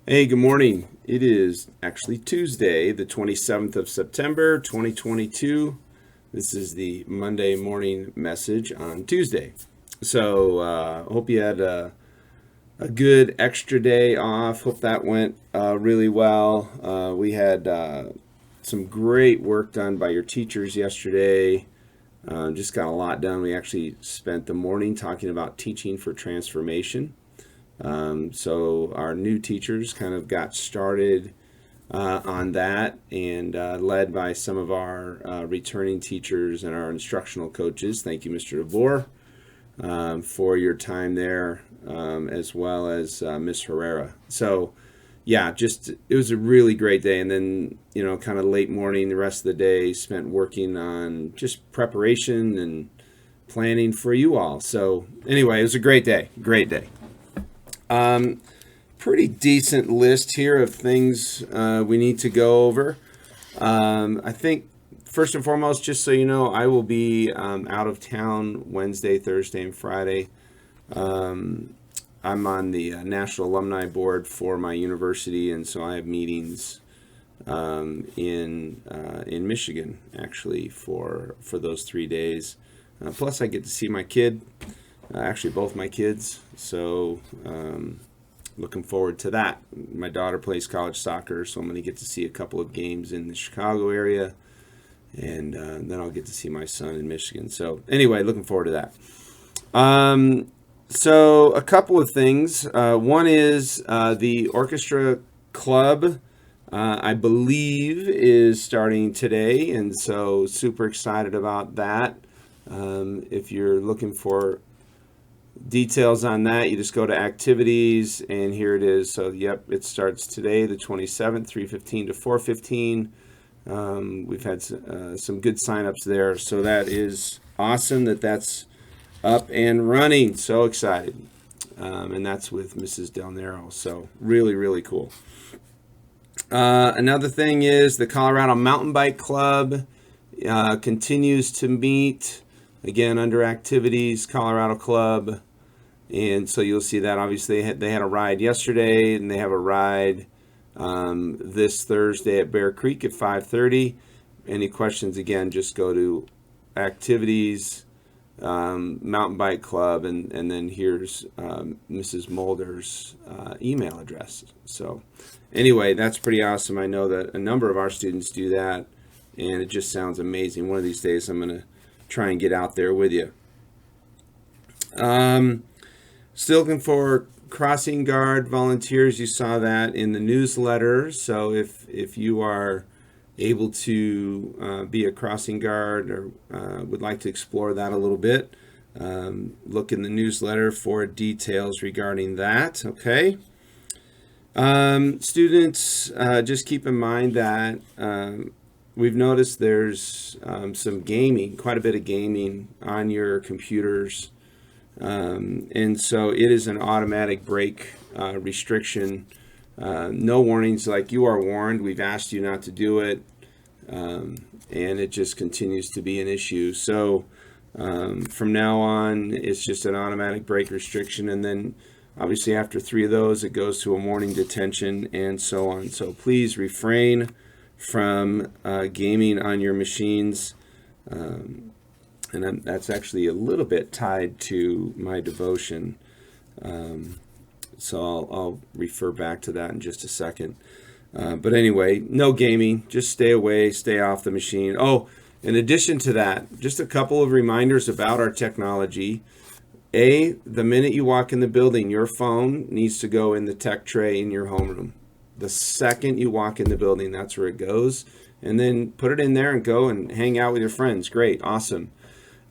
Hey, good morning. It is actually Tuesday, the 27th of September, 2022. This is the Monday morning message on Tuesday. Hope you had a good extra day off. Hope that went really well. We had some great work done by your teachers yesterday. Just got a lot done. We actually spent the morning talking about teaching for transformation. So our new teachers kind of got started on that and led by some of our returning teachers and our instructional coaches. Thank you, Mr. DeVore, for your time there, as well as Miss Herrera. Yeah, just it was a really great day. And then, kind of late morning, the rest of the day spent working on just preparation and planning for you all. So, anyway, it was a great day. Great day. Um, Pretty decent list here of things we need to go over. I think first and foremost, just so you know, I will be out of town Wednesday, Thursday, and Friday. Um, I'm on the National Alumni Board for my university, and so I have meetings in Michigan actually for those 3 days. Plus, I get to see my kid, actually both my kids. Looking forward to that. My daughter plays college soccer, so I'm going to get to see a couple of games in the Chicago area, and then I'll get to see my son in Michigan. So anyway, looking forward to that. So a couple of things. One is the orchestra club. I believe is starting today, and so super excited about that. If you're looking for details on that, you just go to activities, and here it is. So yep, it starts today, the 27th, 3:15 to 4:15. We've had some good signups there, so that is awesome that that's up and running. So excited. And that's with Mrs. Del Nero, so really, really cool. Another thing is the Colorado Mountain Bike Club continues to meet, again, under activities, Colorado Club. And so you'll see that obviously they had a ride yesterday, and they have a ride this Thursday at Bear Creek at 5:30. Any questions, again, just go to activities, Mountain Bike Club, and then here's Mrs. Mulder's email address. So anyway, that's pretty awesome. I know that a number of our students do that, and it just sounds amazing. One of these days I'm going to try and get out there with you. Still looking for crossing guard volunteers. You saw that in the newsletter. So if you are able to be a crossing guard or would like to explore that a little bit, look in the newsletter for details regarding that. Okay. Students, just keep in mind that we've noticed there's some gaming, quite a bit of gaming on your computers. And so it is an automatic break restriction. No warnings, like you are warned. We've asked you not to do it. And it just continues to be an issue. So from now on, it's just an automatic break restriction. And then obviously after 3 of those, it goes to a morning detention and so on. So please refrain from gaming on your machines. And that's actually a little bit tied to my devotion. So I'll refer back to that in just a second. But anyway, no gaming. Just stay away, stay off the machine. Oh, in addition to that, just a couple of reminders about our technology. The minute you walk in the building, your phone needs to go in the tech tray in your homeroom. The second you walk in the building, that's where it goes. And then put it in there and go and hang out with your friends. Great, awesome.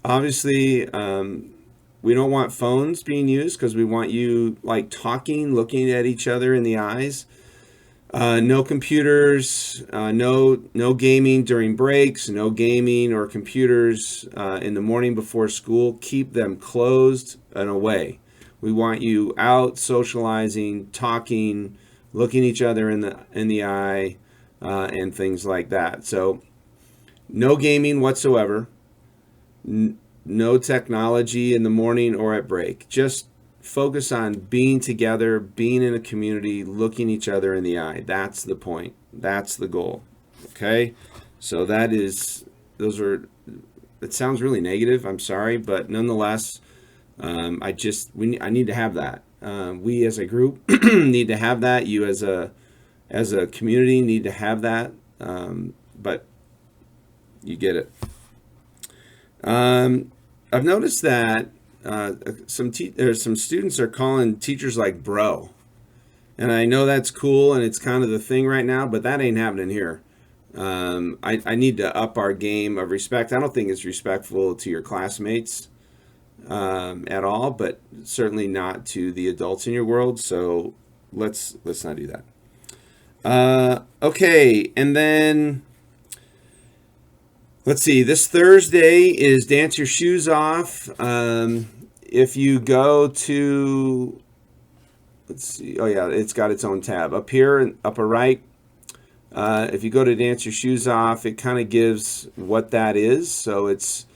Obviously, we don't want phones being used because we want you like talking, looking at each other in the eyes. No computers, no gaming during breaks, no gaming or computers in the morning before school. Keep them closed and away. We want you out socializing, talking, looking each other in the eye, and things like that. So, no gaming whatsoever. No technology in the morning or at break. Just focus on being together, being in a community, looking each other in the eye. That's the point. That's the goal. Okay? So it sounds really negative, I'm sorry, but nonetheless, I need to have that. We as a group need to have that. You as a community need to have that. But you get it. I've noticed that some students are calling teachers like bro, and I know that's cool and it's kind of the thing right now, but that ain't happening here. I need to up our game of respect. I don't think it's respectful to your classmates at all, but certainly not to the adults in your world. So let's not do that. Okay, and then let's see. This Thursday is Dance Your Shoes Off. If you go to, let's see. Oh yeah, it's got its own tab up here, upper right. If you go to Dance Your Shoes Off, it kind of gives what that is. So it's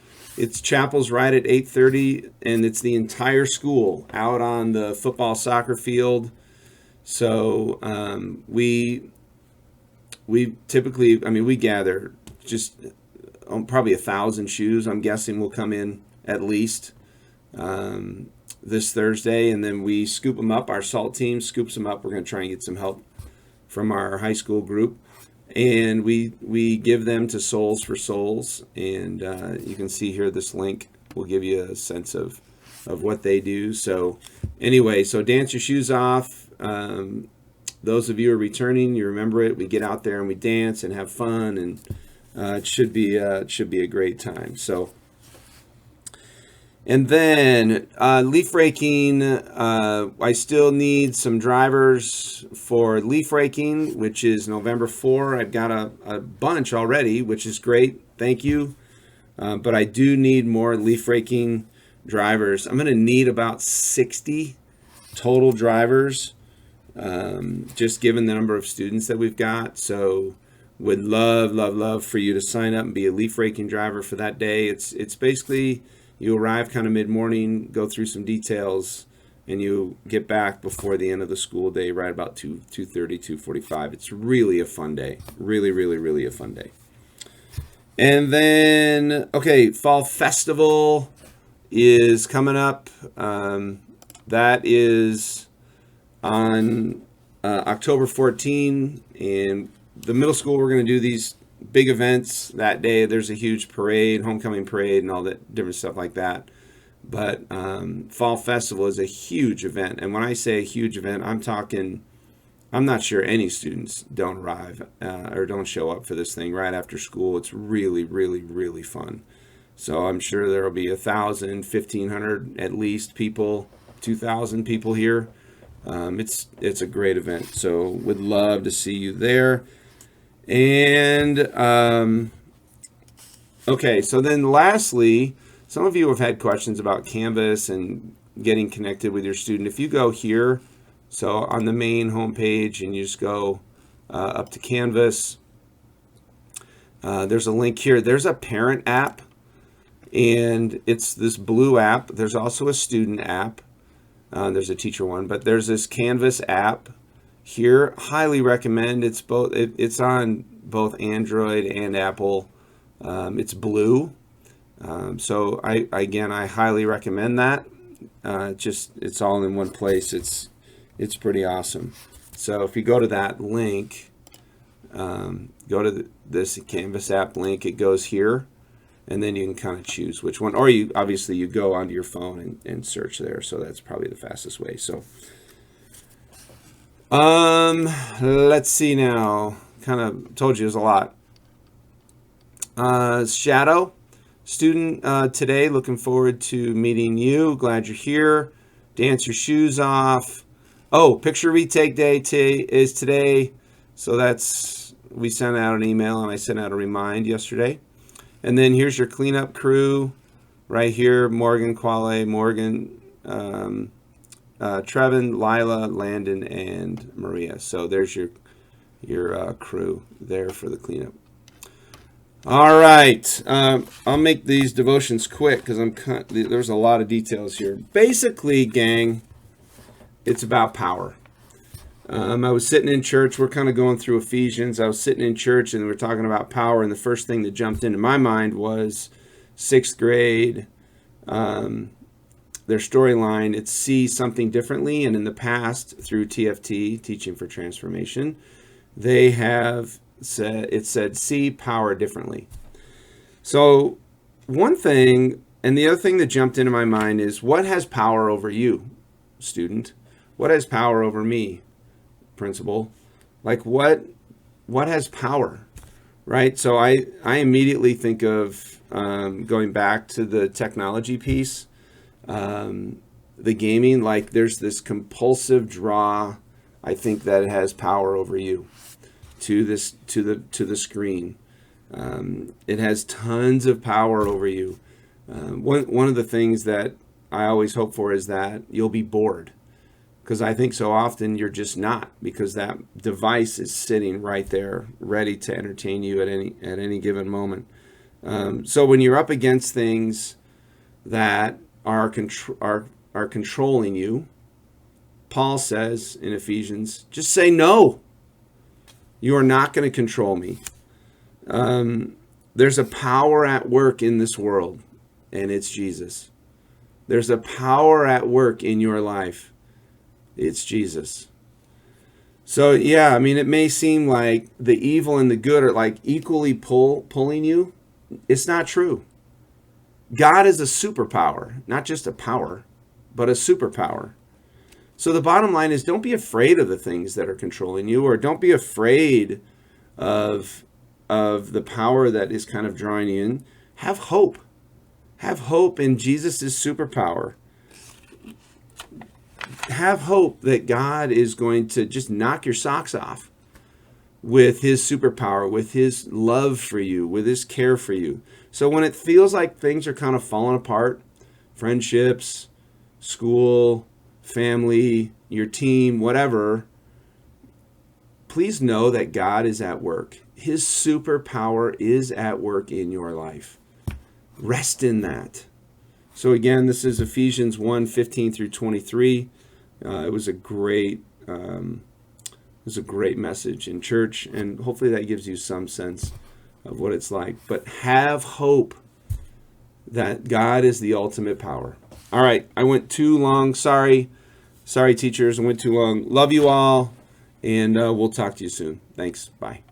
chapel's right at 8:30, and it's the entire school out on the football soccer field. So we typically, we gather just probably 1,000 shoes. I'm guessing will come in at least this Thursday, and then we scoop them up. Our SALT team scoops them up. We're going to try and get some help from our high school group, and we give them to Souls for Souls, and you can see here this link will give you a sense of what they do. So anyway, so Dance Your Shoes Off. Those of you who are returning, you remember it. We get out there and we dance and have fun, and it should be a great time. So, and then leaf raking. I still need some drivers for leaf raking, which is November 4. I've got a bunch already, which is great. Thank you. But I do need more leaf raking drivers. I'm going to need about 60 total drivers, just given the number of students that we've got. So would love for you to sign up and be a leaf raking driver for that day. It's basically you arrive kind of mid-morning, go through some details, and you get back before the end of the school day, right about 2:30, 2:45. It's really a fun day. Really a fun day. And then, okay, Fall Festival is coming up. That is on October 14, and the middle school, we're going to do these big events that day. There's a huge parade, homecoming parade, and all that different stuff like that. But Fall Festival is a huge event, and when I say a huge event, I'm not sure any students don't arrive or don't show up for this thing right after school. It's really fun. So I'm sure there will be 1,000, 1,500 at least people, 2,000 people here. It's a great event. So would love to see you there. And okay, so then lastly, some of you have had questions about Canvas and getting connected with your student. If you go here, so on the main homepage, and you just go up to Canvas, there's a link here. There's a parent app, and it's this blue app. There's also a student app. There's a teacher one, but there's this Canvas app here. Highly recommend. It's both. It's on both Android and Apple. It's blue. So I highly recommend that. It's all in one place. It's pretty awesome. So if you go to that link, go to this Canvas app link, it goes here, and then you can kind of choose which one, or you go onto your phone and search there. So that's probably the fastest way. So let's see now. Kind of told you there's a lot. Shadow student today. Looking forward to meeting you. Glad you're here. Dance Your Shoes Off. Oh, picture retake day is today. So we sent out an email, and I sent out a remind yesterday. And then here's your cleanup crew right here. Morgan, Quale, Morgan, Trevin, Lila, Landon, and Maria. So there's your crew there for the cleanup. All right. I'll make these devotions quick because there's a lot of details here. Basically, gang, it's about power. I was sitting in church. We're kind of going through Ephesians. I was sitting in church and we're talking about power. And the first thing that jumped into my mind was sixth grade, their storyline. It's see something differently. And in the past, through TFT, Teaching for Transformation, they have said, it said, see power differently. So one thing, and the other thing that jumped into my mind is, what has power over you, student? What has power over me, principal? Like what has power, right? So I immediately think of going back to the technology piece, the gaming. Like there's this compulsive draw, I think, that it has power over you to the screen. It has tons of power over you. One of the things that I always hope for is that you'll be bored, because I think so often you're just not, because that device is sitting right there ready to entertain you at any given moment. So when you're up against things that are controlling you, Paul says in Ephesians, just say no. You are not going to control me. There's a power at work in this world, and it's Jesus. There's a power at work in your life. It's Jesus. So yeah, I mean, it may seem like the evil and the good are like equally pulling you. It's not true. God is a superpower, not just a power, but a superpower. So the bottom line is, don't be afraid of the things that are controlling you, or don't be afraid of the power that is kind of drawing you in. Have hope. Have hope in Jesus' superpower. Have hope that God is going to just knock your socks off with his superpower, with his love for you, with his care for you. So when it feels like things are kind of falling apart, friendships, school, family, your team, whatever, please know that God is at work. His superpower is at work in your life. Rest in that. So again, this is Ephesians 1:15 through 23. It was a great message in church, and hopefully that gives you some sense of what it's like. But have hope that God is the ultimate power. All right, I went too long. Sorry, teachers, I went too long. Love you all, and we'll talk to you soon. Thanks. Bye.